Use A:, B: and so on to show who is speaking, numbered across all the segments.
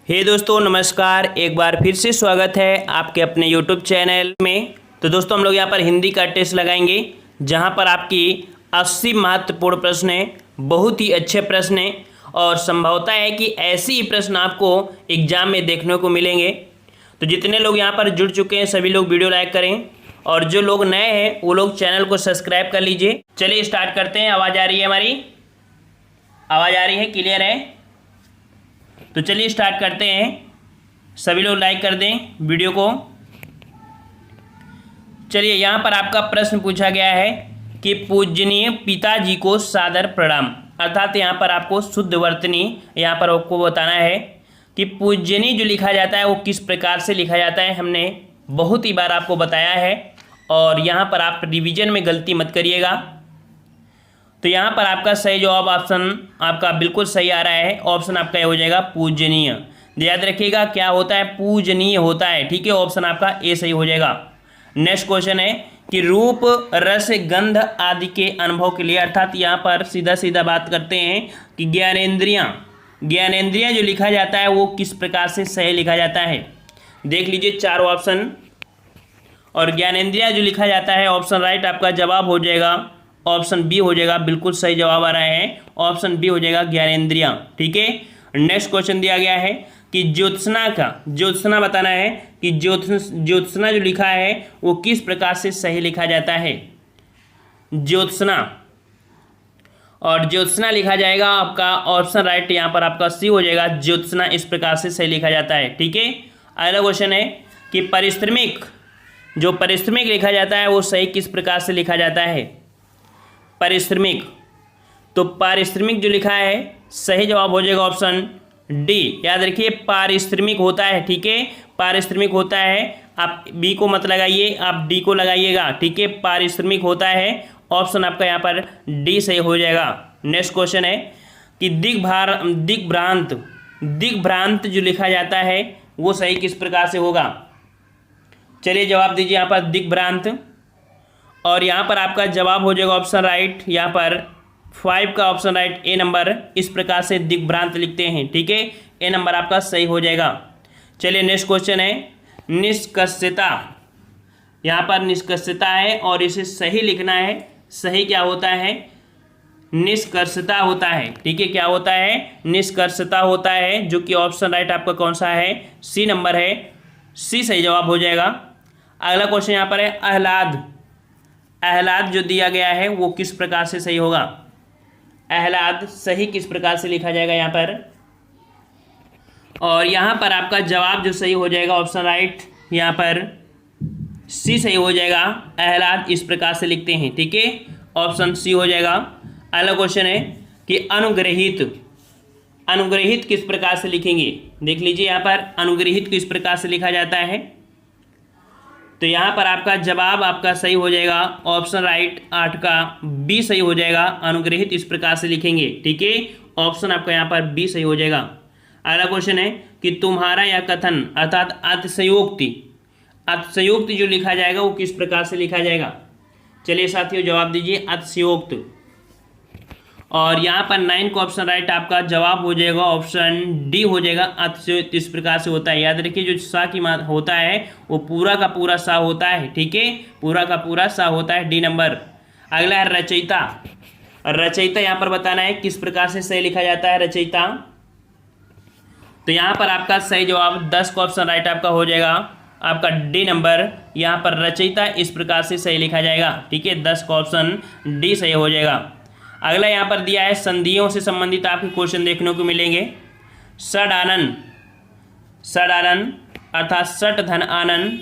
A: हे दोस्तों नमस्कार। एक बार फिर से स्वागत है आपके अपने यूट्यूब चैनल में। तो दोस्तों हम लोग यहाँ पर हिंदी का टेस्ट लगाएंगे, जहाँ पर आपकी 80 महत्वपूर्ण प्रश्न हैं, बहुत ही अच्छे प्रश्न हैं और संभवता है कि ऐसे ही प्रश्न आपको एग्जाम में देखने को मिलेंगे। तो जितने लोग यहाँ पर जुड़ चुके हैं सभी लोग वीडियो लाइक करें और जो लोग नए हैं वो लोग चैनल को सब्सक्राइब कर लीजिए। चलिए स्टार्ट करते हैं। आवाज़ आ रही है, हमारी आवाज़ आ रही है, क्लियर है? तो चलिए स्टार्ट करते हैं। सभी लोग लाइक कर दें वीडियो को। चलिए यहाँ पर आपका प्रश्न पूछा गया है कि पूजनीय पिताजी को सादर प्रणाम, अर्थात यहाँ पर आपको शुद्ध वर्तनी यहाँ पर आपको बताना है कि पूजनीय जो लिखा जाता है वो किस प्रकार से लिखा जाता है। हमने बहुत ही बार आपको बताया है और यहाँ पर आप रिवीजन में गलती मत करिएगा। तो यहाँ पर आपका सही जवाब ऑप्शन आपका बिल्कुल सही आ रहा है। ऑप्शन आपका ये हो जाएगा पूजनीय। याद रखिएगा क्या होता है, पूजनीय होता है, ठीक है। ऑप्शन आपका ए सही हो जाएगा। नेक्स्ट क्वेश्चन है कि रूप रस गंध आदि के अनुभव के लिए, अर्थात यहाँ पर सीधा सीधा बात करते हैं कि ज्ञानेंद्रियाँ जो लिखा जाता है वो किस प्रकार से सही लिखा जाता है। देख लीजिए चारों ऑप्शन, और ज्ञानेंद्रियाँ जो लिखा जाता है ऑप्शन राइट आपका जवाब हो जाएगा ऑप्शन बी हो जाएगा। बिल्कुल सही जवाब आ रहा है, ऑप्शन बी हो जाएगा ज्ञानेंद्रियाँ, ठीक है। नेक्स्ट क्वेश्चन दिया गया है कि ज्योत्सना बताना है कि ज्योत्सना जो लिखा है वो किस प्रकार से सही लिखा जाता है। ज्योत्सना, और ज्योत्सना लिखा जाएगा आपका ऑप्शन राइट यहाँ पर आपका सी हो जाएगा। ज्योत्सना इस प्रकार से सही लिखा जाता है, ठीक है। अगला क्वेश्चन है कि पारिश्रमिक लिखा जाता है वो सही किस प्रकार से लिखा जाता है। पारिश्रमिक, तो पारिश्रमिक जो लिखा है सही जवाब हो जाएगा ऑप्शन डी। याद रखिए पारिश्रमिक होता है, ठीक है, पारिश्रमिक होता है। आप बी को मत लगाइए, आप डी को लगाइएगा, ठीक है। पारिश्रमिक होता है, ऑप्शन आपका यहाँ पर डी सही हो जाएगा। नेक्स्ट क्वेश्चन है कि दिग्भ्रांत जो लिखा जाता है वो सही किस प्रकार से होगा। चलिए जवाब दीजिए यहाँ पर दिग्भ्रांत, और यहाँ पर आपका जवाब हो जाएगा ऑप्शन राइट, यहाँ पर 5 का ऑप्शन राइट ए नंबर। इस प्रकार से दिग्भ्रांत लिखते हैं, ठीक है। ए नंबर आपका सही हो जाएगा। चलिए नेक्स्ट क्वेश्चन है निष्कर्षता। यहाँ पर निष्कर्षता है और इसे सही लिखना है। सही क्या होता है, निष्कर्षता होता है, ठीक है। क्या होता है, निष्कर्षता होता है, जो कि ऑप्शन राइट आपका कौन सा है, सी नंबर है। सी सही जवाब हो जाएगा। अगला क्वेश्चन यहाँ पर है आह्लाद जो दिया गया है वो किस प्रकार से सही होगा। आह्लाद सही किस प्रकार से लिखा जाएगा यहाँ पर, और यहाँ पर आपका जवाब जो सही हो जाएगा ऑप्शन राइट यहाँ पर सी सही हो जाएगा। आह्लाद इस प्रकार से लिखते हैं, ठीक है, ऑप्शन सी हो जाएगा। अगला क्वेश्चन है कि अनुग्रहित किस प्रकार से लिखेंगे। देख लीजिए यहाँ पर अनुग्रहित किस प्रकार से लिखा जाता है। तो यहाँ पर आपका जवाब आपका सही हो जाएगा ऑप्शन राइट 8 का बी सही हो जाएगा। अनुग्रहित इस प्रकार से लिखेंगे, ठीक है, ऑप्शन आपका यहाँ पर बी सही हो जाएगा। अगला क्वेश्चन है कि तुम्हारा या कथन, अर्थात अतिशयोक्ति जो लिखा जाएगा वो किस प्रकार से लिखा जाएगा। चलिए साथियों जवाब दीजिए अतिशयोक्ति, और यहाँ पर 9 का ऑप्शन राइट आपका जवाब हो जाएगा ऑप्शन डी हो जाएगा। अतिशयोक्ति इस प्रकार से होता है। याद रखिए जो सा की मात होता है वो पूरा का पूरा सा होता है, ठीक है, पूरा का पूरा सा होता है, डी नंबर। अगला है रचयिता यहाँ पर बताना है किस प्रकार से सही लिखा जाता है रचयिता। तो यहाँ पर आपका सही जवाब 10 का ऑप्शन राइट आपका हो जाएगा आपका डी नंबर। यहाँ पर रचयिता इस प्रकार से सही लिखा जाएगा, ठीक है, 10 का ऑप्शन डी सही हो जाएगा। अगला यहाँ पर दिया है संधियों से संबंधित आपके क्वेश्चन देखने को मिलेंगे। षडानन अर्थात षट धन आनन,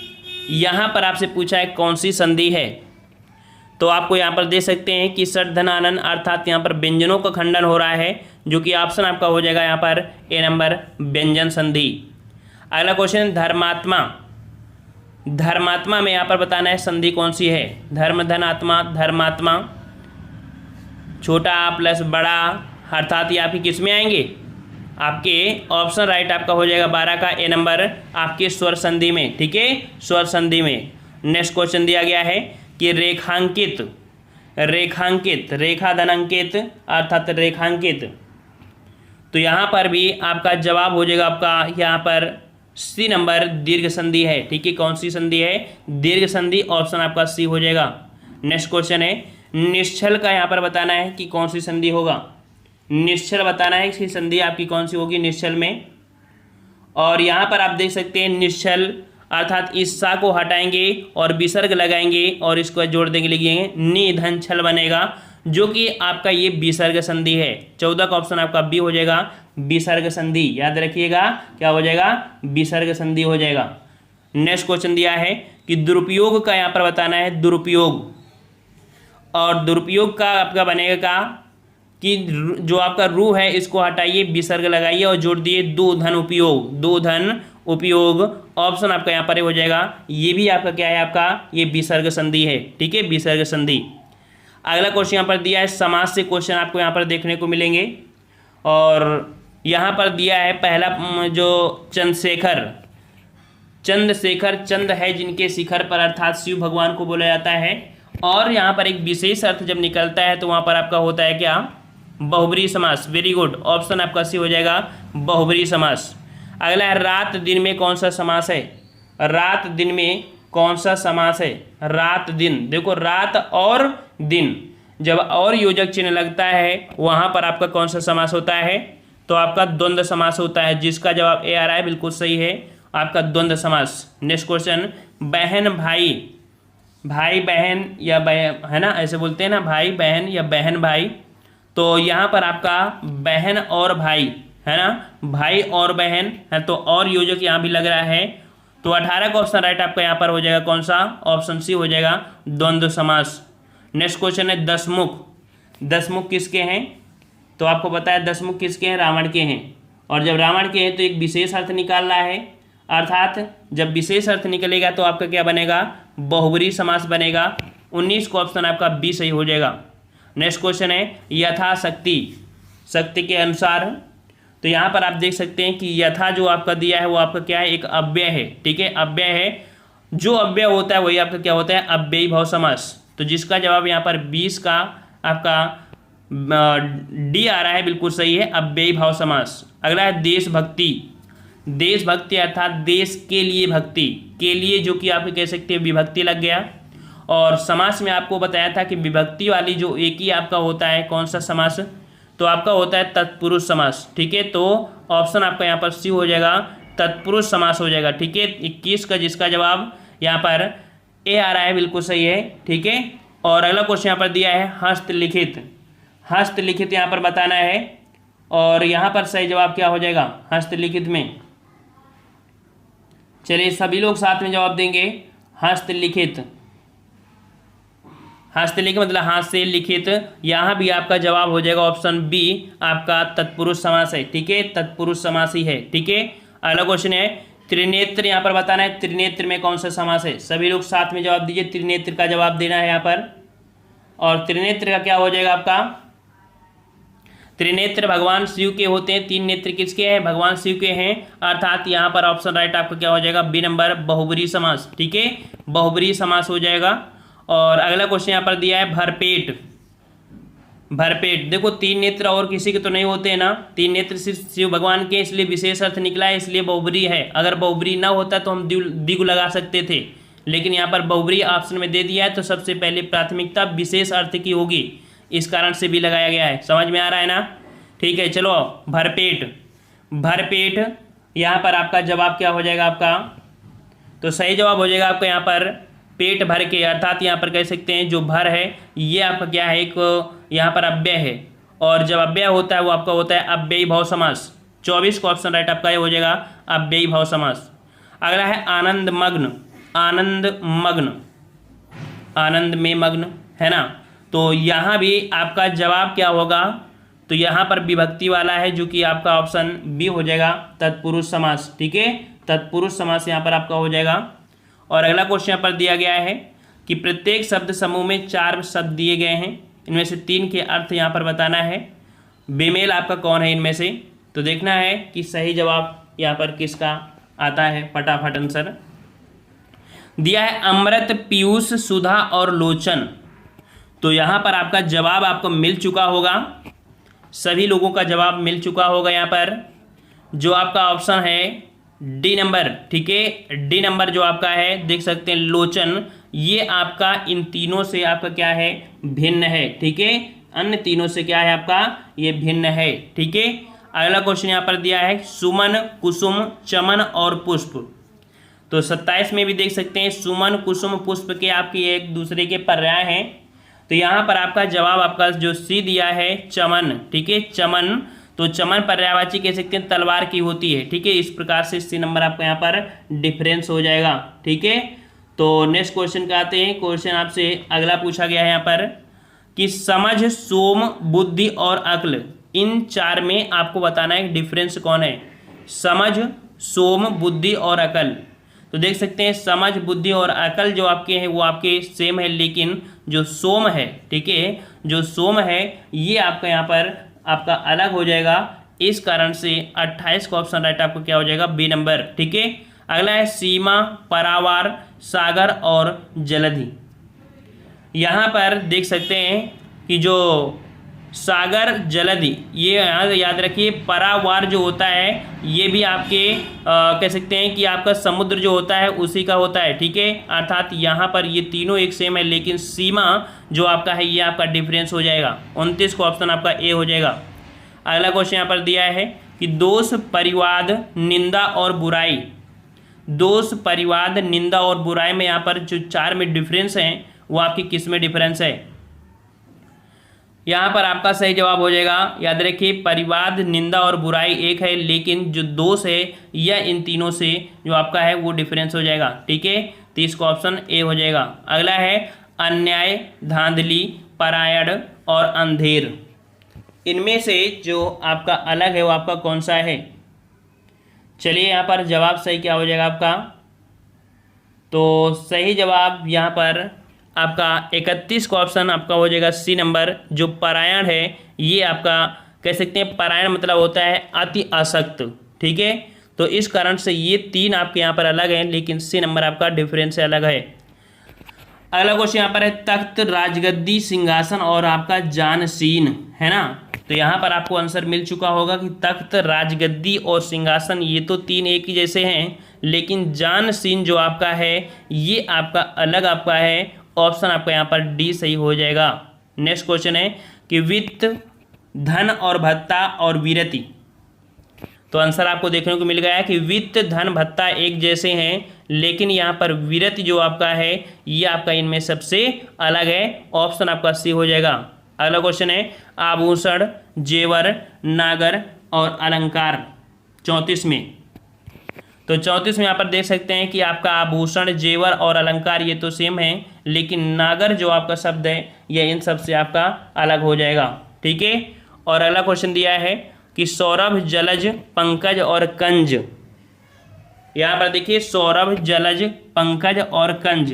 A: यहाँ पर आपसे पूछा है कौन सी संधि है। तो आपको यहाँ पर दे सकते हैं कि षट धन आनन अर्थात यहाँ पर व्यंजनों का खंडन हो रहा है, जो कि ऑप्शन आपका हो जाएगा यहाँ पर ए नंबर व्यंजन संधि। अगला क्वेश्चन धर्मात्मा में यहाँ पर बताना है संधि कौन सी है। धर्म धन आत्मा, धर्मात्मा, छोटा प्लस बड़ा, अर्थात ये आपकी किस में आएंगे, आपके ऑप्शन राइट आपका हो जाएगा 12 का ए नंबर आपके स्वर संधि में, ठीक है, स्वर संधि में। नेक्स्ट क्वेश्चन दिया गया है कि रेखा धन अंकित अर्थात रेखांकित, तो यहाँ पर भी आपका जवाब हो जाएगा आपका यहाँ पर सी नंबर दीर्घ संधि है। ठीक है, कौन सी संधि है? दीर्घ संधि। ऑप्शन आपका सी हो जाएगा। नेक्स्ट क्वेश्चन है निश्चल का यहाँ पर बताना है कि कौन सी संधि होगा। निश्चल बताना है कि संधि आपकी कौन सी होगी निश्चल में। और यहाँ पर आप देख सकते हैं निश्चल अर्थात इस सा को हटाएंगे और विसर्ग लगाएंगे और इसको जोड़ देंगे, लिखिए निधन छल बनेगा, जो कि आपका ये विसर्ग संधि है। 14 का ऑप्शन आपका बी हो जाएगा, विसर्ग संधि। याद रखिएगा क्या हो जाएगा? विसर्ग संधि हो जाएगा। नेक्स्ट क्वेश्चन दिया है कि दुरुपयोग का यहाँ पर बताना है, दुरुपयोग। और दुरुपयोग का आपका बनेगा का कि जो आपका रू है इसको हटाइए, विसर्ग लगाइए और जोड़ दिए दो धन उपयोग, दो धन उपयोग। ऑप्शन आपका यहाँ पर हो जाएगा, ये भी आपका क्या है? आपका ये विसर्ग संधि है। ठीक है, विसर्ग संधि। अगला क्वेश्चन यहाँ पर दिया है समाज से क्वेश्चन आपको यहाँ पर देखने को मिलेंगे। और यहाँ पर दिया है पहला जो चंद्रशेखर, चंद है जिनके शिखर पर अर्थात शिव भगवान को बोला जाता है। और यहाँ पर एक विशेष अर्थ जब निकलता है तो वहाँ पर आपका होता है क्या? बहुब्रीहि समास। वेरी गुड, ऑप्शन आपका सी हो जाएगा, बहुब्रीहि समास। अगला है रात दिन में कौन सा समास है? रात दिन में कौन सा समास है? रात दिन। देखो रात और दिन जब और योजक चिन्ह लगता है वहाँ पर आपका कौन सा समास होता है? तो आपका द्वंद्व समास होता है, जिसका जवाब ए आ रहा है, बिल्कुल सही है आपका द्वंद्व समास। नेक्स्ट क्वेश्चन बहन भाई, भाई बहन या है ना, ऐसे बोलते हैं ना, भाई बहन या बहन भाई। तो यहाँ पर आपका बहन और भाई है ना, भाई और बहन है, तो और योजक यहाँ भी लग रहा है। तो 18 का ऑप्शन राइट आपका यहाँ पर हो जाएगा कौन सा? ऑप्शन सी हो जाएगा, द्वंद्व समास। नेक्स्ट क्वेश्चन है दशमुख। दशमुख किसके हैं? तो आपको पता है दशमुख किसके हैं? रावण के हैं। और जब रावण के हैं तो एक विशेष अर्थ निकालना है, अर्थात जब विशेष अर्थ निकलेगा तो आपका क्या बनेगा? बहुब्रीहि समास बनेगा। 19 को ऑप्शन आपका बी सही हो जाएगा। नेक्स्ट क्वेश्चन है यथाशक्ति, शक्ति के अनुसार। तो यहाँ पर आप देख सकते हैं कि यथा जो आपका दिया है वो आपका क्या है? एक अव्यय है। ठीक है, अव्यय है। जो अव्यय होता है वही आपका क्या होता है? अव्ययी भाव समास। तो जिसका जवाब यहाँ पर 20 का आपका डी आ रहा है, बिल्कुल सही है, अव्ययी भाव समास। अगला है देशभक्ति। देशभक्ति अर्थात देश के लिए भक्ति, के लिए जो कि आप कह सकते हैं विभक्ति लग गया। और समास में आपको बताया था कि विभक्ति वाली जो एक ही आपका होता है कौन सा समास? तो आपका होता है तत्पुरुष समास। ठीक है, तो ऑप्शन आपका यहाँ पर सी हो जाएगा, तत्पुरुष समास हो जाएगा। ठीक है, 21 का जिसका जवाब यहाँ पर ए आ रहा है, बिल्कुल सही है। ठीक है, और अगला क्वेश्चन यहाँ पर दिया है हस्तलिखित। हस्तलिखित यहाँ पर बताना है और यहाँ पर सही जवाब क्या हो जाएगा हस्तलिखित में? चलिए सभी लोग साथ में जवाब देंगे। हस्तलिखित, हस्तलिखित मतलब हाथ से लिखित। यहाँ भी आपका जवाब हो जाएगा ऑप्शन बी, आपका तत्पुरुष समास है। ठीक है, तत्पुरुष समास ही है। ठीक है, अगला क्वेश्चन है त्रिनेत्र। यहाँ पर बताना है त्रिनेत्र में कौन सा समास है? सभी लोग साथ में जवाब दीजिए, त्रिनेत्र का जवाब देना है यहाँ पर। और त्रिनेत्र का क्या हो जाएगा आपका? त्रिनेत्र भगवान शिव के होते हैं। तीन नेत्र किसके हैं? भगवान शिव के हैं। अर्थात यहाँ पर ऑप्शन राइट आपका क्या हो जाएगा? बी नंबर, बहुब्रीहि समास। ठीक है, बहुब्रीहि समास हो जाएगा। और अगला क्वेश्चन यहाँ पर दिया है भरपेट। भरपेट, देखो तीन नेत्र और किसी के तो नहीं होते हैं ना, तीन नेत्र सिर्फ शिव भगवान के, इसलिए विशेष अर्थ निकला है, इसलिए बहुब्रीहि है। अगर बहुब्रीहि ना होता तो हम द्विगु लगा सकते थे, लेकिन यहाँ पर बहुब्रीहि ऑप्शन में दे दिया है तो सबसे पहले प्राथमिकता विशेष अर्थ की होगी, इस कारण से भी लगाया गया है। समझ में आ रहा है ना? ठीक है, चलो भरपेट। भरपेट यहाँ पर आपका जवाब क्या हो जाएगा आपका? तो सही जवाब हो जाएगा आपका यहाँ पर पेट भर के, अर्थात यहाँ पर कह सकते हैं जो भर है ये आपका क्या है? एक यहाँ पर अव्यय है। और जब अव्यय होता है वो आपका होता है अव्ययी भाव समास। 24 का ऑप्शन राइट आपका ये हो जाएगा, अव्ययी भाव समास। अगला है आनंद मग्न। आनंद मग्न, आनंद में मग्न है ना, तो यहाँ भी आपका जवाब क्या होगा? तो यहाँ पर विभक्ति वाला है जो कि आपका ऑप्शन बी हो जाएगा, तत्पुरुष समास। ठीक है, तत्पुरुष समास यहाँ पर आपका हो जाएगा। और अगला क्वेश्चन यहाँ पर दिया गया है कि प्रत्येक शब्द समूह में 4 शब्द दिए गए हैं, इनमें से 3 के अर्थ यहाँ पर बताना है। बेमेल आपका कौन है इनमें से? तो देखना है कि सही जवाब यहाँ पर किसका आता है। फटाफट आंसर दिया है अमृत, पीयूष, सुधा और लोचन। तो यहाँ पर आपका जवाब आपको मिल चुका होगा। सभी लोगों का जवाब मिल चुका होगा यहाँ पर। जो आपका ऑप्शन है डी नंबर, ठीक है, डी नंबर जो आपका है देख सकते हैं लोचन, ये आपका इन तीनों से आपका क्या है, भिन्न है, ठीक है, अन्य तीनों से क्या है आपका ये भिन्न है, ठीक है। अगला क्वेश्चन यहाँ पर दिया है सुमन, कुसुम, चमन और पुष्प। तो 27 में भी देख सकते हैं सुमन, कुसुम, पुष्प के आपके एक दूसरे के पर्याय हैं। तो यहाँ पर आपका जवाब आपका जो सी दिया है चमन, ठीक है, चमन। तो चमन पर्यायवाची कह सकते हैं तलवार की होती है, ठीक है। इस प्रकार से सी नंबर आपका यहाँ पर डिफरेंस हो जाएगा, ठीक है। तो नेक्स्ट क्वेश्चन का आते हैं। क्वेश्चन आपसे अगला पूछा गया है यहाँ पर कि समझ, सोम, बुद्धि और अक्ल, इन चार में आपको बताना है डिफरेंस कौन है। समझ, सोम, बुद्धि और अकल। तो देख सकते हैं समझ, बुद्धि और अकल जो आपके हैं वो आपके सेम है, लेकिन जो सोम है, ठीक है, जो सोम है ये आपका यहाँ पर आपका अलग हो जाएगा। इस कारण से 28 का ऑप्शन राइट आपको क्या हो जाएगा, बी नंबर, ठीक है। अगला है सीमा, परावार, सागर और जलधि। यहाँ पर देख सकते हैं कि जो सागर, जलधि, ये याद रखिए। परावार जो होता है ये भी आपके कह सकते हैं कि आपका समुद्र जो होता है उसी का होता है, ठीक है। अर्थात यहाँ पर ये तीनों एक सेम है, लेकिन सीमा जो आपका है ये आपका डिफरेंस हो जाएगा। 29 का ऑप्शन आपका ए हो जाएगा। अगला क्वेश्चन यहाँ पर दिया है कि दोष, परिवाद, निंदा और बुराई। दोष, परिवाद, निंदा और बुराई में यहाँ पर जो चार में डिफरेंस हैं वो आपकी किस में डिफरेंस है। यहाँ पर आपका सही जवाब हो जाएगा, याद रखिए, परिवाद, निंदा और बुराई एक है, लेकिन जो दोष है या इन तीनों से जो आपका है वो डिफरेंस हो जाएगा, ठीक है। 30 का ऑप्शन ए हो जाएगा। अगला है अन्याय, धांधली, परायण और अंधेर। इनमें से जो आपका अलग है वो आपका कौन सा है। चलिए यहाँ पर जवाब सही क्या हो जाएगा आपका। तो सही जवाब यहाँ पर आपका 31 का ऑप्शन आपका हो जाएगा सी नंबर। जो परायण है ये आपका कह सकते हैं, परायण मतलब होता है अति आसक्त, ठीक है। तो इस कारण से ये तीन आपके यहाँ पर अलग हैं, लेकिन सी नंबर आपका डिफरेंस से अलग है। अगला क्वेश्चन यहाँ पर है तख्त, राजगद्दी, सिंहासन और आपका जानशीन, है ना। तो यहाँ पर आपको आंसर मिल चुका होगा कि तख्त, राजगद्दी और सिंहासन ये तो तीन एक ही जैसे हैं, लेकिन जानशीन जो आपका है ये आपका अलग आपका है। ऑप्शन आपका यहाँ पर डी सही हो जाएगा। नेक्स्ट क्वेश्चन है कि वित्त, धन और भत्ता और विरति। तो आंसर आपको देखने को मिल गया है कि वित्त, धन, भत्ता एक जैसे हैं, लेकिन यहाँ पर विरति जो आपका है ये आपका इनमें सबसे अलग है। ऑप्शन आपका सी हो जाएगा। अगला क्वेश्चन है आभूषण, जेवर, नागर और अलंकार। 34 में, तो 34 में यहाँ पर देख सकते हैं कि आपका आभूषण, जेवर और अलंकार ये तो सेम है, लेकिन नागर जो आपका शब्द है यह इन सब से आपका अलग हो जाएगा, ठीक है। और अगला क्वेश्चन दिया है कि सौरभ, जलज, पंकज और कंज। यहाँ पर देखिए सौरभ, जलज, पंकज और कंज।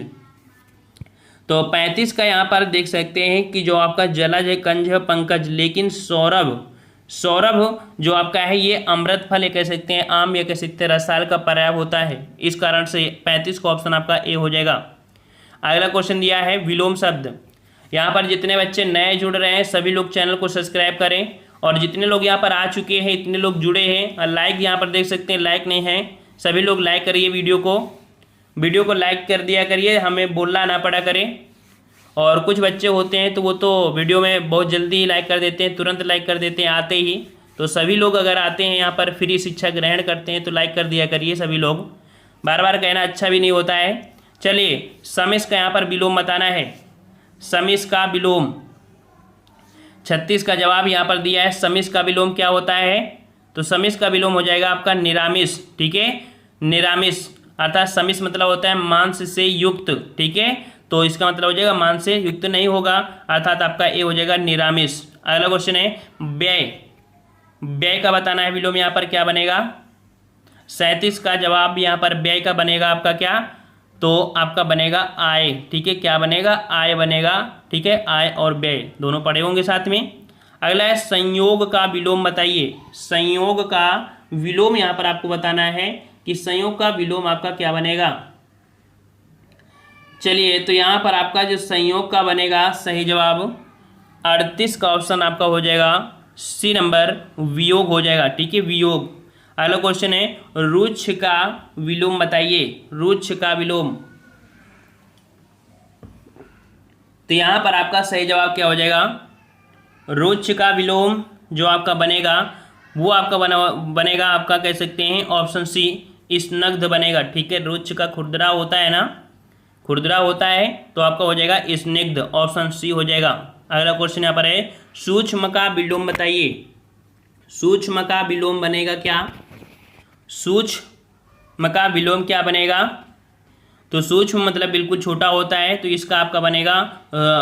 A: तो 35 का यहाँ पर देख सकते हैं कि जो आपका जलज है, कंज है, पंकज, लेकिन सौरभ, सौरभ जो आपका है ये अमृत फल या कह सकते हैं आम या कह सकते हैं रसाल का पर्याय होता है। इस कारण से 35 का ऑप्शन आपका ए हो जाएगा। अगला क्वेश्चन दिया है विलोम शब्द। यहाँ पर जितने बच्चे नए जुड़ रहे हैं सभी लोग चैनल को सब्सक्राइब करें, और जितने लोग यहाँ पर आ चुके हैं इतने लोग जुड़े हैं, और लाइक यहाँ पर देख सकते हैं लाइक नहीं है, सभी लोग लाइक करिए वीडियो को लाइक कर दिया करिए, हमें बोलना ना पड़ा करें। और कुछ बच्चे होते हैं तो वो तो वीडियो में बहुत जल्दी लाइक कर देते हैं, तुरंत लाइक कर देते हैं आते ही। तो सभी लोग अगर आते हैं यहाँ पर फ्री शिक्षा ग्रहण करते हैं तो लाइक कर दिया करिए सभी लोग, बार बार कहना अच्छा भी नहीं होता है। चलिए समिश का यहाँ पर विलोम बताना है। समिश का विलोम 36 का जवाब यहाँ पर दिया है। समिश का विलोम क्या होता है। तो समिश का विलोम हो जाएगा आपका निरामिष, ठीक है। निरामिष अर्थात समिश मतलब होता है मांस से युक्त, ठीक है। तो इसका मतलब हो जाएगा मांस से युक्त नहीं होगा, अर्थात आपका ए हो जाएगा निरामिष। अगला क्वेश्चन है व्यय। व्यय का बताना है विलोम, यहाँ पर क्या बनेगा। 37 का जवाब यहाँ पर व्यय का बनेगा आपका क्या, तो आपका बनेगा आय, ठीक है। क्या बनेगा, आय बनेगा, ठीक है। आय और व्यय दोनों पढ़े होंगे साथ में। अगला है संयोग का विलोम बताइए। संयोग का विलोम यहाँ पर आपको बताना है कि संयोग का विलोम आपका क्या बनेगा। चलिए तो यहाँ पर आपका जो संयोग का बनेगा सही जवाब 38 का ऑप्शन आपका हो जाएगा। सी नंबर वियोग हो जाएगा। ठीक है, वियोग। अगला क्वेश्चन है रुक्ष का विलोम बताइए, रुक्ष का विलोम। तो यहां पर आपका सही जवाब क्या हो जाएगा, रुक्ष का विलोम जो आपका बनेगा वो आपका बनेगा आपका कह सकते हैं ऑप्शन सी स्नग्ध बनेगा। ठीक है, रुक्ष का खुरदरा होता है ना, खुरदरा होता है तो आपका हो जाएगा स्निग्ध, ऑप्शन सी हो जाएगा। अगला क्वेश्चन यहाँ पर है सूक्ष्म का विलोम बताइए, सूक्ष्म का विलोम बनेगा क्या, सूक्ष्म का विलोम क्या बनेगा। तो सूक्ष्म मतलब बिल्कुल छोटा होता है, तो इसका आपका बनेगा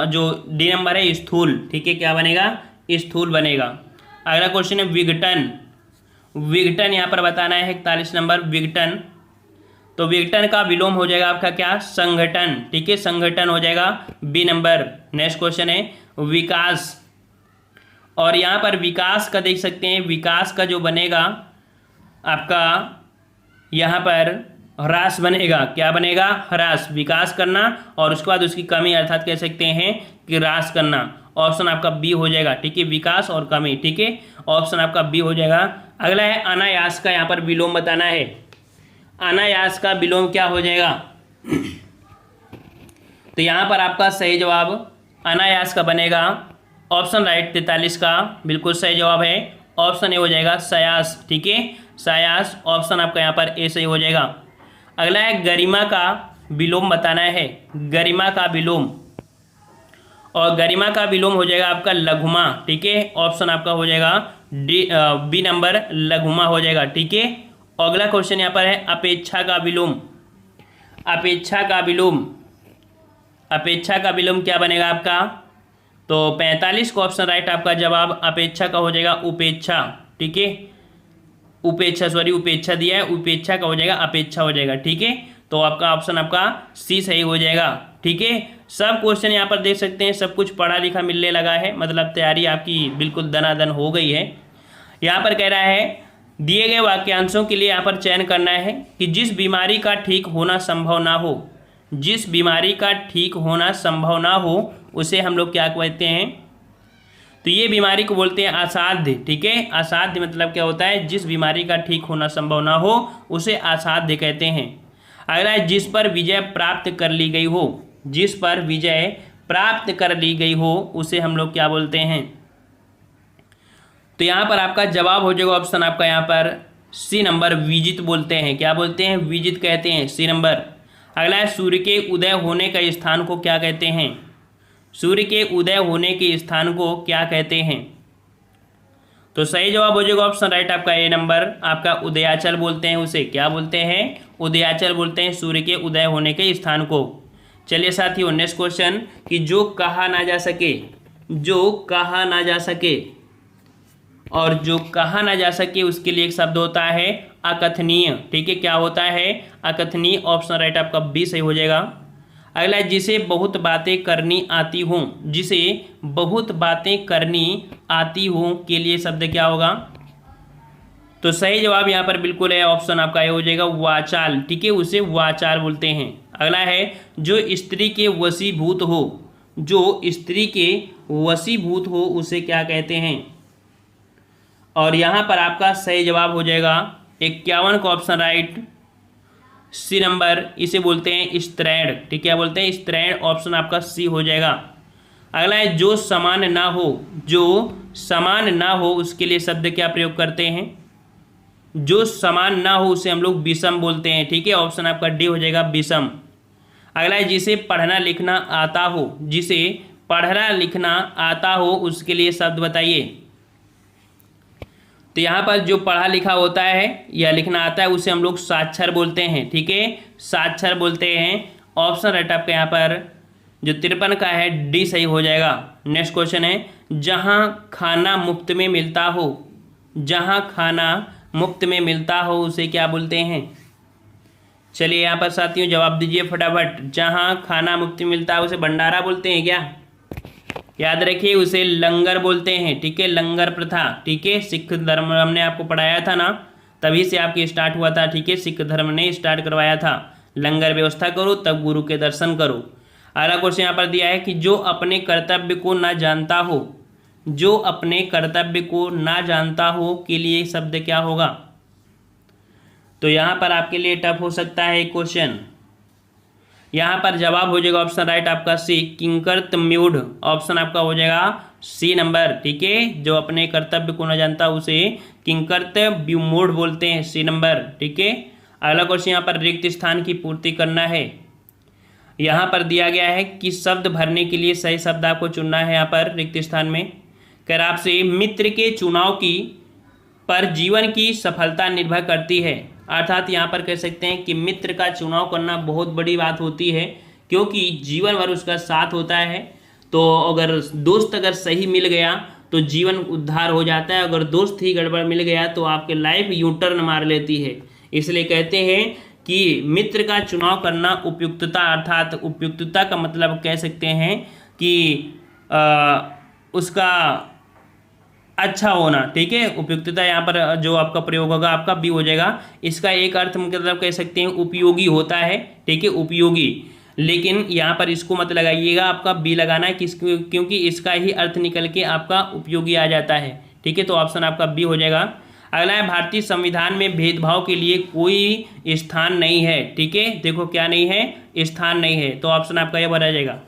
A: जो डी नंबर है स्थूल। ठीक है, क्या बनेगा, स्थूल बनेगा। अगला क्वेश्चन है विघटन, विघटन यहाँ पर बताना है 41 नंबर विघटन। तो विघटन का विलोम हो जाएगा आपका क्या, संगठन। ठीक है, संगठन हो जाएगा बी नंबर। नेक्स्ट क्वेश्चन है विकास, और यहाँ पर विकास का देख सकते हैं, विकास का जो बनेगा आपका यहाँ पर ह्रास बनेगा। क्या बनेगा, ह्रास, विकास करना और उसके बाद उसकी कमी अर्थात कह सकते हैं कि ह्रास करना। ऑप्शन आपका बी हो जाएगा। ठीक है, विकास और कमी। ठीक है, ऑप्शन आपका बी हो जाएगा। अगला है अनायास का यहाँ पर विलोम बताना है, अनायास का विलोम क्या हो जाएगा। तो यहाँ पर आपका सही जवाब अनायास का बनेगा ऑप्शन राइट 43 का बिल्कुल सही जवाब है, ऑप्शन ए हो जाएगा सयास। ठीक है, सयास, ऑप्शन आपका यहाँ पर ए सही हो जाएगा। अगला है गरिमा का विलोम बताना है, गरिमा का विलोम, और गरिमा का विलोम हो जाएगा आपका लघुमा। ठीक है, ऑप्शन आपका हो जाएगा डी बी नंबर लघुमा हो जाएगा। ठीक है, अगला क्वेश्चन यहाँ पर है अपेक्षा का विलोम, अपेक्षा का विलोम, अपेक्षा का विलोम क्या बनेगा आपका। तो 45 को ऑप्शन राइट आपका जवाब अपेक्षा का हो जाएगा उपेक्षा। ठीक है, उपेक्षा, सॉरी उपेक्षा दिया है, उपेक्षा का हो जाएगा अपेक्षा हो जाएगा। ठीक है, तो आपका ऑप्शन आपका सी सही हो जाएगा। ठीक है, सब क्वेश्चन यहाँ पर देख सकते हैं, सब कुछ पढ़ा लिखा मिलने लगा है, मतलब तैयारी आपकी बिल्कुल दनादन हो गई है। यहाँ पर कह रहा है दिए गए वाक्यांशों के लिए यहाँ पर चयन करना है कि जिस बीमारी का ठीक होना संभव ना हो, जिस बीमारी का ठीक होना संभव ना हो उसे हम लोग क्या कहते हैं। तो ये बीमारी को बोलते हैं असाध्य। ठीक है, असाध्य मतलब क्या होता है, जिस बीमारी का ठीक होना संभव ना हो उसे असाध्य कहते हैं। अगला है जिस पर विजय प्राप्त कर ली गई हो, जिस पर विजय प्राप्त कर ली गई हो उसे हम लोग क्या बोलते हैं। तो यहाँ पर आपका जवाब हो जाएगा ऑप्शन आपका यहाँ पर सी नंबर विजित बोलते हैं। क्या बोलते हैं, विजित कहते हैं, सी नंबर। अगला है सूर्य के उदय होने का स्थान को क्या कहते हैं, सूर्य के उदय होने के स्थान को क्या कहते हैं। तो सही जवाब हो जाएगा ऑप्शन राइट आपका ए नंबर, आपका उदयाचल बोलते हैं उसे। क्या बोलते हैं, उदयाचल बोलते हैं सूर्य के उदय होने के स्थान को। चलिए साथियों नेक्स्ट क्वेश्चन कि जो कहा ना जा सके, जो कहा ना जा सके, और जो कहा ना जा सके उसके लिए एक शब्द होता है अकथनीय। ठीक है, क्या होता है, अकथनीय, ऑप्शन राइट आपका बी सही हो जाएगा। अगला जिसे बहुत बातें करनी आती हों, जिसे बहुत बातें करनी आती हों के लिए शब्द क्या होगा। तो सही जवाब यहाँ पर बिल्कुल है, ऑप्शन आपका ये हो जाएगा वाचाल। ठीक है, उसे वाचाल बोलते हैं। अगला है जो स्त्री के वशीभूत हो, जो स्त्री के वशीभूत हो उसे क्या कहते हैं। और यहाँ पर आपका सही जवाब हो जाएगा 51 का ऑप्शन राइट सी नंबर, इसे बोलते हैं स्त्रैण। ठीक है, क्या बोलते हैं, स्त्रैण, ऑप्शन आपका सी हो जाएगा। अगला है जो समान ना हो, जो समान ना हो उसके लिए शब्द क्या प्रयोग करते हैं, जो समान ना हो उसे हम लोग विषम बोलते हैं। ठीक है, ऑप्शन आपका डी हो जाएगा विषम। अगला है जिसे पढ़ना लिखना आता हो, जिसे पढ़ना लिखना आता हो उसके लिए शब्द बताइए। तो यहाँ पर जो पढ़ा लिखा होता है या लिखना आता है उसे हम लोग साक्षर बोलते हैं। ठीक है, साक्षर बोलते हैं, ऑप्शन राइट आपका यहाँ पर जो 53 का है डी सही हो जाएगा। नेक्स्ट क्वेश्चन है जहाँ खाना मुफ्त में मिलता हो, जहाँ खाना मुफ्त में मिलता हो उसे क्या बोलते हैं। चलिए यहाँ पर साथियों जवाब दीजिए फटाफट। जहाँ खाना मुफ्त में मिलता है उसे भंडारा बोलते हैं क्या, याद रखिए उसे लंगर बोलते हैं। ठीक है, लंगर प्रथा। ठीक है, सिख धर्म हमने आपको पढ़ाया था ना, तभी से आपकी स्टार्ट हुआ था। ठीक है, सिख धर्म ने स्टार्ट करवाया था, लंगर व्यवस्था करो तब गुरु के दर्शन करो। अगला क्वेश्चन यहाँ पर दिया है कि जो अपने कर्तव्य को ना जानता हो, जो अपने कर्तव्य को ना जानता हो के लिए शब्द क्या होगा? तो यहाँ पर आपके लिए टफ हो सकता है क्वेश्चन। यहाँ पर जवाब हो जाएगा ऑप्शन राइट आपका सी, किंकर्तम्यूढ़। ऑप्शन आपका हो जाएगा सी नंबर। ठीक है, जो अपने कर्तव्य को न जानता उसे किंकर्तव्यमूढ़ बोलते हैं, सी नंबर। ठीक है, अगला क्वेश्चन यहाँ पर रिक्त स्थान की पूर्ति करना है। यहाँ पर दिया गया है कि शब्द भरने के लिए सही शब्द आपको चुनना है। यहाँ पर रिक्त स्थान में कर आपसे मित्र के चुनाव की पर जीवन की सफलता निर्भर करती है। अर्थात यहाँ पर कह सकते हैं कि मित्र का चुनाव करना बहुत बड़ी बात होती है, क्योंकि जीवन भर उसका साथ होता है। तो अगर दोस्त अगर सही मिल गया तो जीवन उद्धार हो जाता है, अगर दोस्त ही गड़बड़ मिल गया तो आपके लाइफ यू टर्न मार लेती है। इसलिए कहते हैं कि मित्र का चुनाव करना उपयुक्तता, अर्थात उपयुक्तता का मतलब कह सकते हैं कि उसका अच्छा होना। ठीक है, उपयुक्तता यहाँ पर जो आपका प्रयोग होगा आपका बी हो जाएगा। इसका एक अर्थ मतलब कह सकते हैं उपयोगी होता है। ठीक है, उपयोगी, लेकिन यहाँ पर इसको मत लगाइएगा, आपका बी लगाना है क्योंकि इसका ही अर्थ निकल के आपका उपयोगी आ जाता है। ठीक है, तो ऑप्शन आपका बी हो जाएगा। अगला है भारतीय संविधान में भेदभाव के लिए कोई स्थान नहीं है। ठीक है, देखो क्या नहीं है, स्थान नहीं है, तो ऑप्शन आपका यह भरा जाएगा।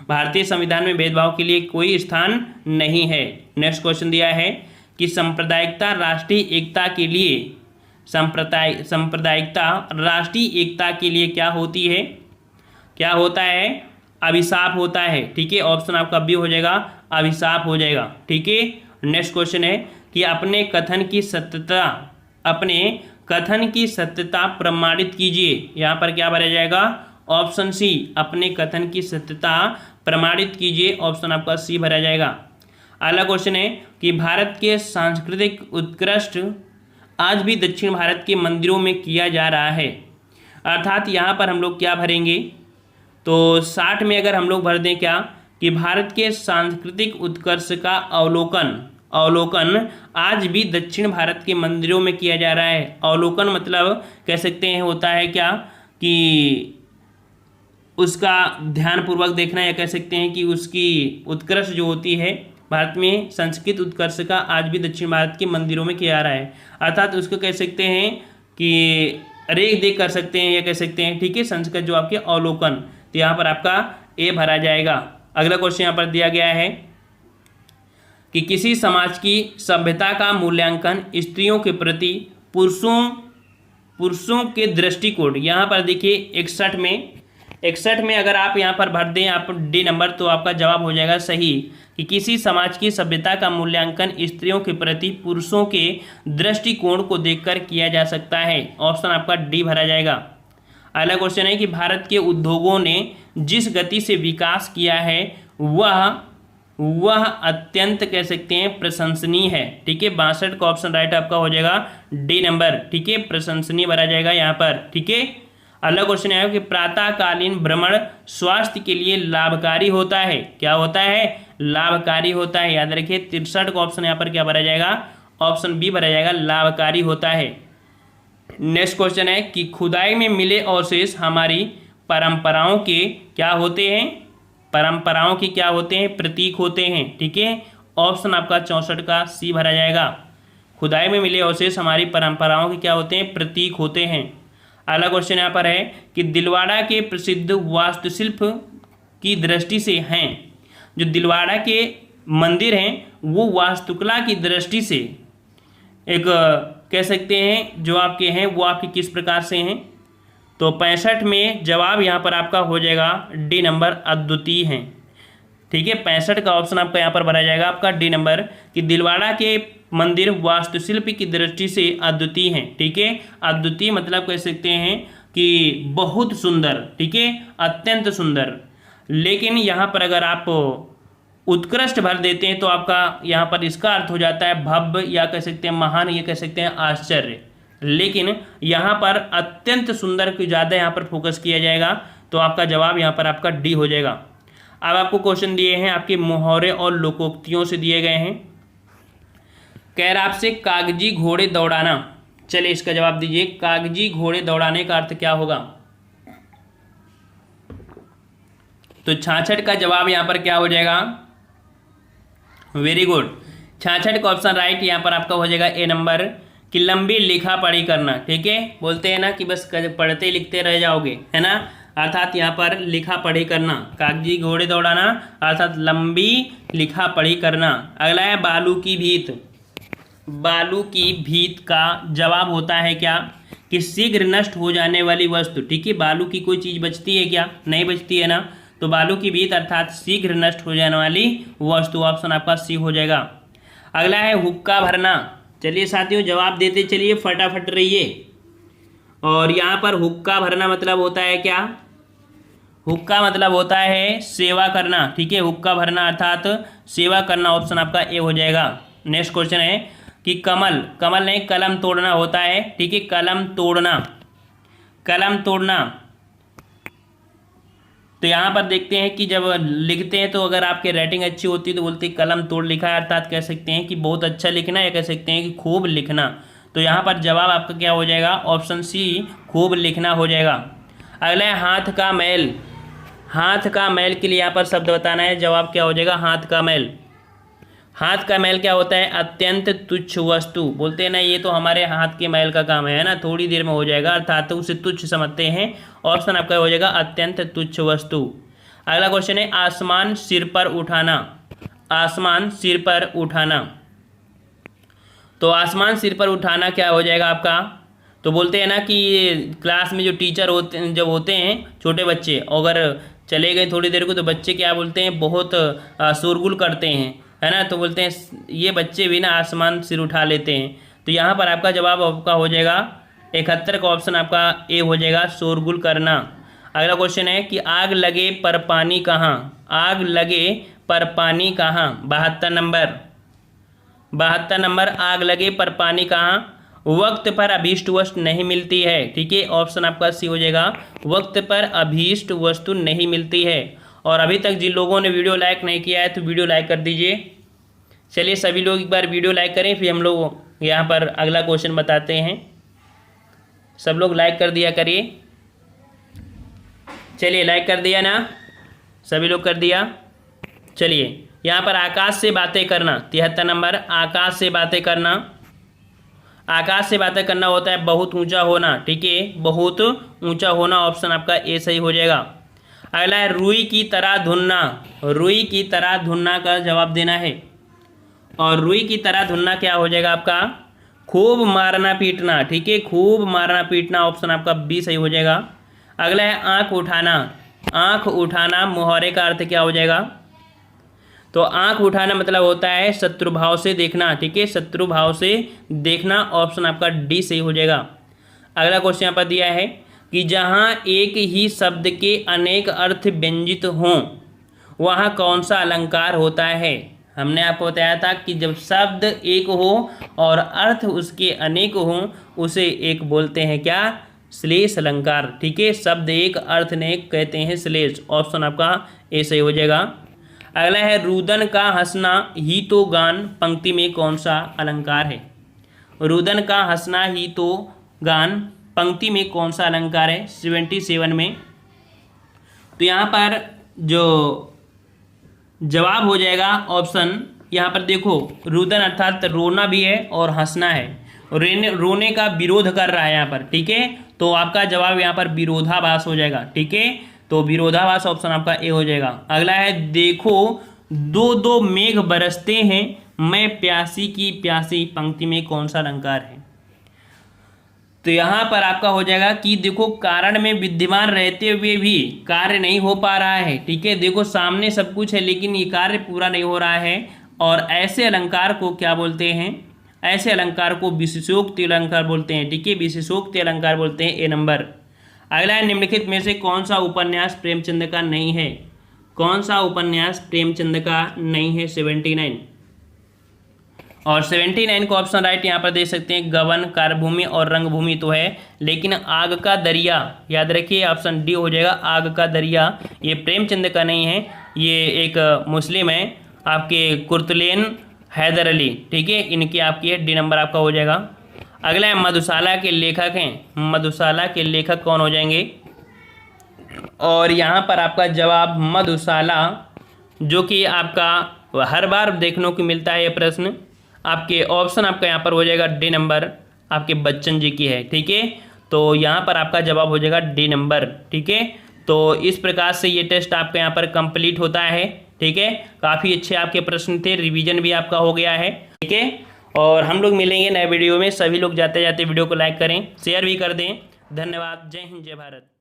A: भारतीय संविधान में भेदभाव के लिए कोई स्थान नहीं है। नेक्स्ट क्वेश्चन दिया है कि सांप्रदायिकता राष्ट्रीय एकता के लिए सांप्रदायिकता राष्ट्रीय एकता के लिए क्या होती है? क्या होता है? अभिशाप होता है। ठीक है, ऑप्शन आपका बी हो जाएगा, अभिशाप हो जाएगा। ठीक है, नेक्स्ट क्वेश्चन है कि अपने कथन की सत्यता प्रमाणित कीजिए। यहाँ पर क्या भरा जाएगा? ऑप्शन सी, अपने कथन की सत्यता प्रमाणित कीजिए। ऑप्शन आपका सी भरा जाएगा। अगला क्वेश्चन है कि भारत के सांस्कृतिक उत्कृष्ट आज भी दक्षिण भारत के मंदिरों में किया जा रहा है। अर्थात यहाँ पर हम लोग क्या भरेंगे? तो 60 में अगर हम लोग भर दें क्या कि भारत के सांस्कृतिक उत्कर्ष का अवलोकन आज भी दक्षिण भारत के मंदिरों में किया जा रहा है। अवलोकन मतलब कह सकते हैं होता है क्या कि उसका ध्यानपूर्वक देखना, या कह सकते हैं कि उसकी उत्कर्ष जो होती है भारत में संस्कृत उत्कर्ष का आज भी दक्षिण भारत के मंदिरों में किया जा रहा है। अर्थात उसको कह सकते हैं कि रेख देख कर सकते हैं, या कह सकते हैं ठीक है संस्कृत जो आपके अवलोकन, तो यहाँ पर आपका ए भरा जाएगा। अगला क्वेश्चन यहाँ पर दिया गया है कि किसी समाज की सभ्यता का मूल्यांकन स्त्रियों के प्रति पुरुषों के दृष्टिकोण, यहाँ पर देखिए 61 में अगर आप यहाँ पर भर दें आप डी नंबर, तो आपका जवाब हो जाएगा सही कि किसी समाज की सभ्यता का मूल्यांकन स्त्रियों के प्रति पुरुषों के दृष्टिकोण को देखकर किया जा सकता है। ऑप्शन आपका डी भरा जाएगा। अगला क्वेश्चन है कि भारत के उद्योगों ने जिस गति से विकास किया है वह अत्यंत कह सकते हैं प्रशंसनीय है। ठीक है, 62 का ऑप्शन राइट आपका हो जाएगा डी नंबर। ठीक है, प्रशंसनीय भरा जाएगा यहाँ पर। ठीक है, अगला क्वेश्चन है कि प्रातःकालीन भ्रमण स्वास्थ्य के लिए लाभकारी होता है। क्या होता है? लाभकारी होता है। याद रखिए 63 का ऑप्शन यहाँ पर क्या भरा जाएगा? ऑप्शन बी भरा जाएगा, लाभकारी होता है। नेक्स्ट क्वेश्चन है कि खुदाई में मिले अवशेष हमारी परंपराओं के क्या होते हैं? परंपराओं के क्या होते हैं? प्रतीक होते हैं। ठीक है, ऑप्शन आपका 64 का सी भरा जाएगा। खुदाई में मिले अवशेष हमारी परंपराओं के क्या होते हैं? प्रतीक होते हैं। अगला क्वेश्चन यहाँ पर है कि दिलवाड़ा के प्रसिद्ध वास्तुशिल्प की दृष्टि से हैं, जो दिलवाड़ा के मंदिर हैं वो वास्तुकला की दृष्टि से एक कह सकते हैं जो आपके हैं वो आपके किस प्रकार से हैं? तो 65 में जवाब यहाँ पर आपका हो जाएगा डी नंबर, अद्वितीय हैं। ठीक है, 65 का ऑप्शन आपका यहाँ पर भरा जाएगा आपका डी नंबर कि दिलवाड़ा के मंदिर वास्तुशिल्प की दृष्टि से अद्वितीय हैं। ठीक है, अद्वितीय मतलब कह सकते हैं कि बहुत सुंदर, ठीक है, अत्यंत सुंदर। लेकिन यहाँ पर अगर आप उत्कृष्ट भर देते हैं तो आपका यहाँ पर इसका अर्थ हो जाता है भव्य, या कह सकते हैं महान, ये कह सकते हैं आश्चर्य। लेकिन यहाँ पर अत्यंत सुंदर को ज़्यादा यहाँ पर फोकस किया जाएगा, तो आपका जवाब यहाँ पर आपका डी हो जाएगा। अब आपको क्वेश्चन दिए हैं आपके मुहावरे और लोकोक्तियों से दिए गए हैं। कह रहा आपसे कागजी घोड़े दौड़ाना, चलिए इसका जवाब दीजिए। कागजी घोड़े दौड़ाने का अर्थ क्या होगा? तो 66 का जवाब यहाँ पर क्या हो जाएगा? Very good. 66 का ऑप्शन राइट यहाँ पर आपका हो जाएगा ए नंबर, कि लंबी लिखा पढ़ी करना। ठीक है, बोलते हैं ना कि बस पढ़ते लिखते रह जाओगे, है ना, अर्थात यहाँ पर लिखा पढ़ी करना, कागजी घोड़े दौड़ाना, अर्थात लंबी लिखा पढ़ी करना। अगला है बालू की भीत। बालू की भीत का जवाब होता है क्या, कि शीघ्र नष्ट हो जाने वाली वस्तु। ठीक है, बालू की कोई चीज़ बचती है क्या, नहीं बचती है ना, तो बालू की भीत अर्थात शीघ्र नष्ट हो जाने वाली वस्तु, ऑप्शन आपका सी हो जाएगा। अगला है हुक्का भरना। चलिए साथियों जवाब देते चलिए, फटाफट रहिए। और यहाँ पर हुक्का भरना मतलब होता है क्या, हुक्का मतलब होता है सेवा करना। ठीक है, हुक्का भरना अर्थात सेवा करना, ऑप्शन आपका ए हो जाएगा। नेक्स्ट क्वेश्चन है कि कमल, कमल नहीं कलम तोड़ना होता है। ठीक है, कलम तोड़ना, कलम तोड़ना। तो यहाँ पर देखते हैं कि जब लिखते हैं तो अगर आपकी राइटिंग अच्छी होती है तो बोलते हैं कलम तोड़ लिखा है, अर्थात कह सकते हैं कि बहुत अच्छा लिखना, या कह सकते हैं कि खूब लिखना। तो यहाँ पर जवाब आपका क्या हो जाएगा, ऑप्शन सी खूब लिखना हो जाएगा। अगला है हाथ का मैल। हाथ का मैल के लिए यहाँ पर शब्द बताना है, जवाब क्या हो जाएगा, हाथ का मैल। हाथ का मैल क्या होता है, अत्यंत तुच्छ वस्तु। बोलते हैं ना ये तो हमारे हाथ के मैल का काम है ना, थोड़ी देर में हो जाएगा, अर्थात उसे तुच्छ समझते हैं, ऑप्शन आपका हो जाएगा अत्यंत तुच्छ वस्तु। अगला क्वेश्चन है आसमान सिर पर उठाना। आसमान सिर पर उठाना, तो आसमान सिर पर उठाना क्या हो जाएगा आपका, तो बोलते हैं ना कि क्लास में जो टीचर होते जब होते हैं छोटे बच्चे, अगर चले गए थोड़ी देर को तो बच्चे क्या बोलते हैं, बहुत शोरगुल करते हैं, है ना, तो बोलते हैं ये बच्चे भी ना आसमान सिर उठा लेते हैं। तो यहाँ पर आपका जवाब आपका हो जाएगा 71 का ऑप्शन आपका ए हो जाएगा, शोरगुल करना। अगला क्वेश्चन है कि आग लगे पर पानी कहाँ। आग लगे पर पानी कहाँ, 72 नंबर, 72 नंबर, आग लगे पर पानी कहाँ, वक्त पर अभीष्ट वस्तु नहीं मिलती है। ठीक है, ऑप्शन आपका सी हो जाएगा, वक्त पर अभीष्ट वस्तु नहीं मिलती है। और अभी तक जिन लोगों ने वीडियो लाइक नहीं किया है तो वीडियो लाइक कर दीजिए। चलिए सभी लोग एक बार वीडियो लाइक करें, फिर हम लोग यहाँ पर अगला क्वेश्चन बताते हैं। सब लोग लाइक कर दिया करिए। चलिए लाइक कर दिया ना, सभी लोग कर दिया। चलिए यहाँ पर आकाश से बातें करना, 73 नंबर, आकाश से बातें करना। आकाश से बातें करना होता है बहुत ऊंचा होना। ठीक है, बहुत ऊंचा होना, ऑप्शन आपका ए सही हो जाएगा। अगला है रुई की तरह धुनना। रुई की तरह धुनना का जवाब देना है, और रुई की तरह धुनना क्या हो जाएगा आपका, खूब मारना पीटना। ठीक है, खूब मारना पीटना, ऑप्शन आपका बी सही हो जाएगा। अगला है आंख उठाना। आंख उठाना मुहावरे का अर्थ क्या हो जाएगा, तो आंख उठाना मतलब होता है शत्रुभाव से देखना। ठीक है, शत्रुभाव से देखना, ऑप्शन आपका डी सही हो जाएगा। अगला क्वेश्चन यहाँ पर दिया है कि जहाँ एक ही शब्द के अनेक अर्थ व्यंजित हों वहाँ कौन सा अलंकार होता है। हमने आपको बताया था कि जब शब्द एक हो और अर्थ उसके अनेक हों उसे एक बोलते हैं क्या, श्लेष अलंकार। ठीक है, शब्द एक अर्थ अनेक कहते हैं श्लेष, ऑप्शन आपका ए सही हो जाएगा। अगला है रुदन का हंसना ही तो गान, पंक्ति में कौन सा अलंकार है। रुदन का हंसना ही तो गान, पंक्ति में कौन सा अलंकार है, 77 में। तो यहाँ पर जो जवाब हो जाएगा ऑप्शन, यहाँ पर देखो रुदन अर्थात रोना भी है और हंसना है, रोने का विरोध कर रहा है यहाँ पर। ठीक है, तो आपका जवाब यहाँ पर विरोधाभास हो जाएगा। ठीक है, तो विरोधाभास ऑप्शन आपका ए हो जाएगा। अगला है देखो दो दो मेघ बरसते हैं मैं प्यासी की प्यासी, पंक्ति में कौन सा अलंकार है। तो यहाँ पर आपका हो जाएगा कि देखो कारण में विद्यमान रहते हुए भी कार्य नहीं हो पा रहा है। ठीक है, देखो सामने सब कुछ है लेकिन ये कार्य पूरा नहीं हो रहा है, और ऐसे अलंकार को क्या बोलते हैं, ऐसे अलंकार को विशेषोक्ति अलंकार बोलते हैं। ठीक है, विशेषोक्ति अलंकार बोलते हैं, ए नंबर। अगला है निम्नलिखित में से कौन सा उपन्यास प्रेमचंद का नहीं है। कौन सा उपन्यास प्रेमचंद का नहीं है, 79। और 79 को ऑप्शन राइट यहाँ पर दे सकते हैं, गबन, कार्यभूमि और रंगभूमि तो है, लेकिन आग का दरिया याद रखिए, ऑप्शन डी हो जाएगा, आग का दरिया। ये प्रेमचंद का नहीं है, ये एक मुस्लिम है आपके कुर्तुलैन हैदर अली। ठीक है, इनकी आपकी है, डी नंबर आपका हो जाएगा। अगला है मधुशाला के लेखक हैं, मधुशाला के लेखक कौन हो जाएंगे, और यहाँ पर आपका जवाब मधुशाला जो कि आपका हर बार देखने को मिलता है ये प्रश्न। आपके ऑप्शन आपका यहाँ पर हो जाएगा डी नंबर, आपके बच्चन जी की है। ठीक है, तो यहाँ पर आपका जवाब हो जाएगा डी नंबर। ठीक है, तो इस प्रकार से ये टेस्ट आपका यहाँ पर कंप्लीट होता है। ठीक है, काफ़ी अच्छे आपके प्रश्न थे, रिवीजन भी आपका हो गया है। ठीक है, और हम लोग मिलेंगे नए वीडियो में। सभी लोग जाते जाते वीडियो को लाइक करें, शेयर भी कर दें। धन्यवाद। जय हिंद, जय भारत।